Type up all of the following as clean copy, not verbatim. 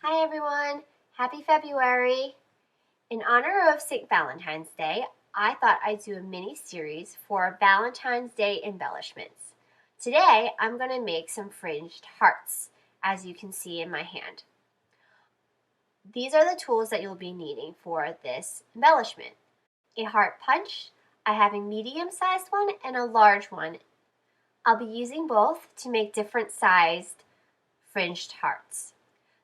Hi everyone, happy February. In honor of St. Valentine's Day, I thought I'd do a mini series for Valentine's Day embellishments. Today, I'm going to make some fringed hearts, as you can see in my hand. These are the tools that you'll be needing for this embellishment. A heart punch, I have a medium-sized one and a large one. I'll be using both to make different sized fringed hearts.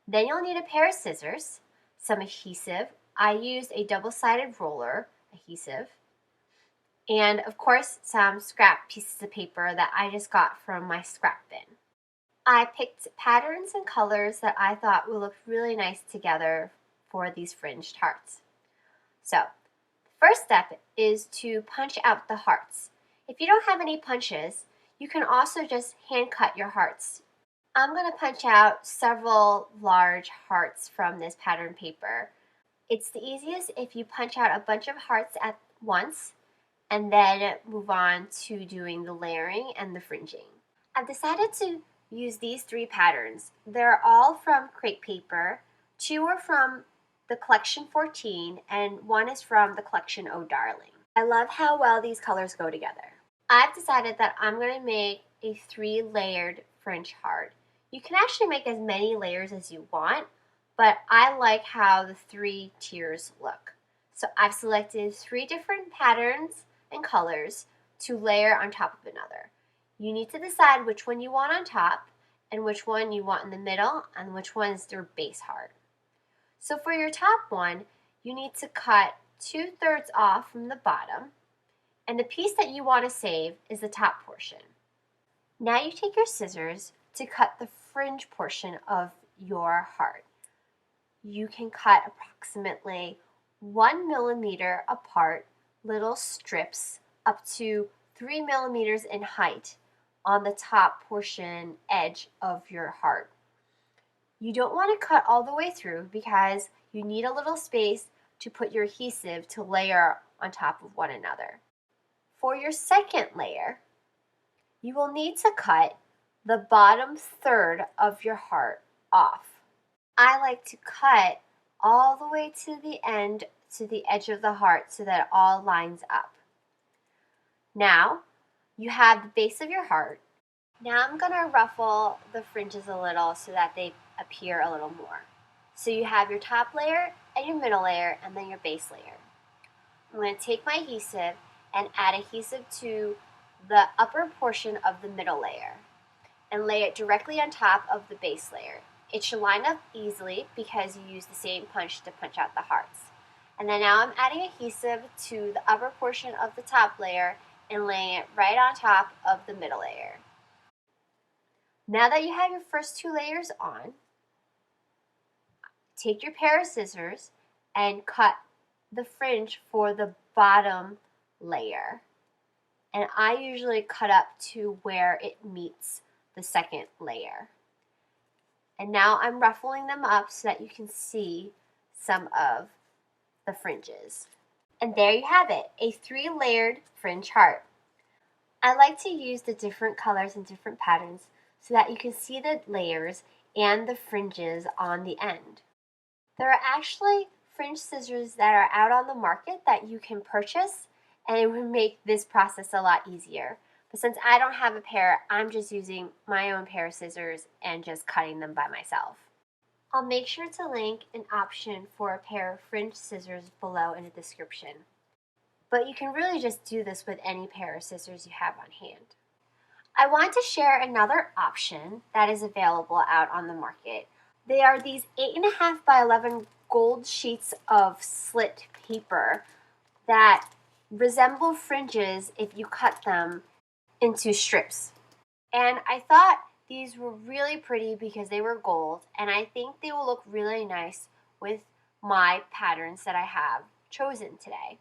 Then you'll need a pair of scissors, some adhesive. I used a double-sided roller adhesive, and of course some scrap pieces of paper that I just got from my scrap bin. I picked patterns and colors that I thought would look really nice together for these fringed hearts. So, the first step is to punch out the hearts. If you don't have any punches, you can also just hand cut your hearts. I'm going to punch out several large hearts from this pattern paper. It's the easiest if you punch out a bunch of hearts at once and then move on to doing the layering and the fringing. I've decided to use these three patterns. They're all from crepe paper. Two are from the collection 14 and one is from the collection Oh Darling. I love how well these colors go together. I've decided that I'm going to make a 3-layered fringe heart. You can actually make as many layers as you want, but I like how the 3 tiers look. So I've selected 3 different patterns and colors to layer on top of another. You need to decide which one you want on top and which one you want in the middle and which one is your base heart. So for your top one, you need to cut 2/3 off from the bottom, and the piece that you want to save is the top portion. Now you take your scissors to cut the fringe portion of your heart. You can cut approximately 1 millimeter apart little strips up to 3 millimeters in height on the top portion edge of your heart. You don't want to cut all the way through because you need a little space to put your adhesive to layer on top of one another. For your second layer, you will need to cut the bottom third of your heart off. I like to cut all the way to the end, to the edge of the heart so that it all lines up. Now, you have the base of your heart. Now I'm going to ruffle the fringes a little so that they appear a little more. So you have your top layer and your middle layer and then your base layer. I'm going to take my adhesive and add adhesive to the upper portion of the middle layer and lay it directly on top of the base layer. It should line up easily because you use the same punch to punch out the hearts. And then now I'm adding adhesive to the upper portion of the top layer and laying it right on top of the middle layer. Now that you have your first 2 layers on, take your pair of scissors and cut the fringe for the bottom layer. And I usually cut up to where it meets the second layer. And now I'm ruffling them up so that you can see some of the fringes. And there you have it, a 3-layered fringe heart. I like to use the different colors and different patterns so that you can see the layers and the fringes on the end. There are actually fringe scissors that are out on the market that you can purchase, and it would make this process a lot easier. But since I don't have a pair, I'm just using my own pair of scissors and just cutting them by myself. I'll make sure to link an option for a pair of fringe scissors below in the description. But you can really just do this with any pair of scissors you have on hand. I want to share another option that is available out on the market. They are these 8.5 by 11 gold sheets of slit paper that resemble fringes if you cut them into strips. And I thought these were really pretty because they were gold, and I think they will look really nice with my patterns that I have chosen today.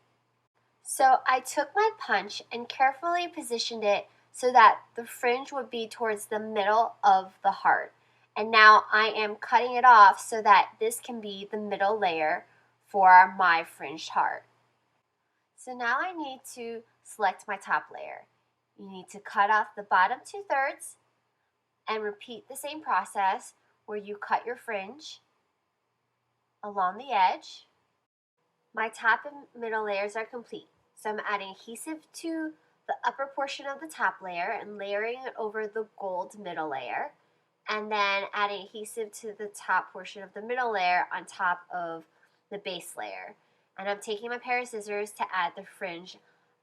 So I took my punch and carefully positioned it so that the fringe would be towards the middle of the heart. And now I am cutting it off so that this can be the middle layer for my fringed heart. So now I need to select my top layer. You need to cut off the bottom 2/3 and repeat the same process where you cut your fringe along the edge. My top and middle layers are complete, so I'm adding adhesive to the upper portion of the top layer and layering it over the gold middle layer, and then adding adhesive to the top portion of the middle layer on top of the base layer. And I'm taking my pair of scissors to add the fringe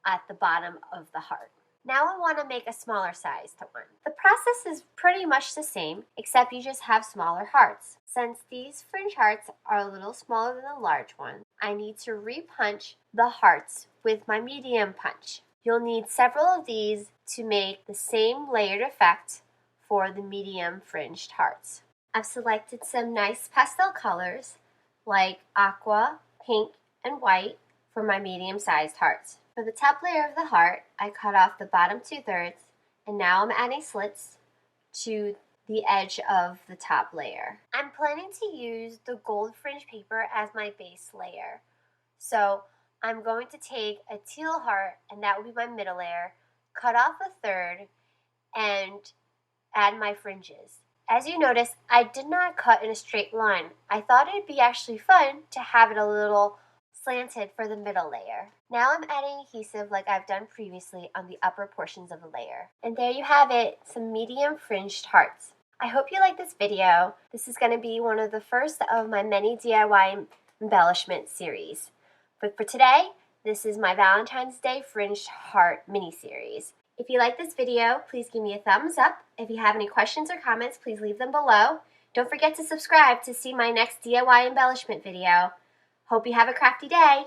at the bottom of the heart. Now I want to make a smaller sized one. The process is pretty much the same, except you just have smaller hearts. Since these fringe hearts are a little smaller than the large ones, I need to repunch the hearts with my medium punch. You'll need several of these to make the same layered effect for the medium fringed hearts. I've selected some nice pastel colors like aqua, pink, and white for my medium-sized hearts. For the top layer of the heart, I cut off the bottom 2/3, and now I'm adding slits to the edge of the top layer. I'm planning to use the gold fringe paper as my base layer. So I'm going to take a teal heart, and that will be my middle layer, cut off 1/3, and add my fringes. As you notice, I did not cut in a straight line. I thought it'd be actually fun to have it a little slanted for the middle layer. Now I'm adding adhesive like I've done previously on the upper portions of the layer. And there you have it, some medium fringed hearts. I hope you like this video. This is going to be one of the first of my many DIY embellishment series. But for today, this is my Valentine's Day Fringed Heart mini-series. If you like this video, please give me a thumbs up. If you have any questions or comments, please leave them below. Don't forget to subscribe to see my next DIY embellishment video. Hope you have a crafty day!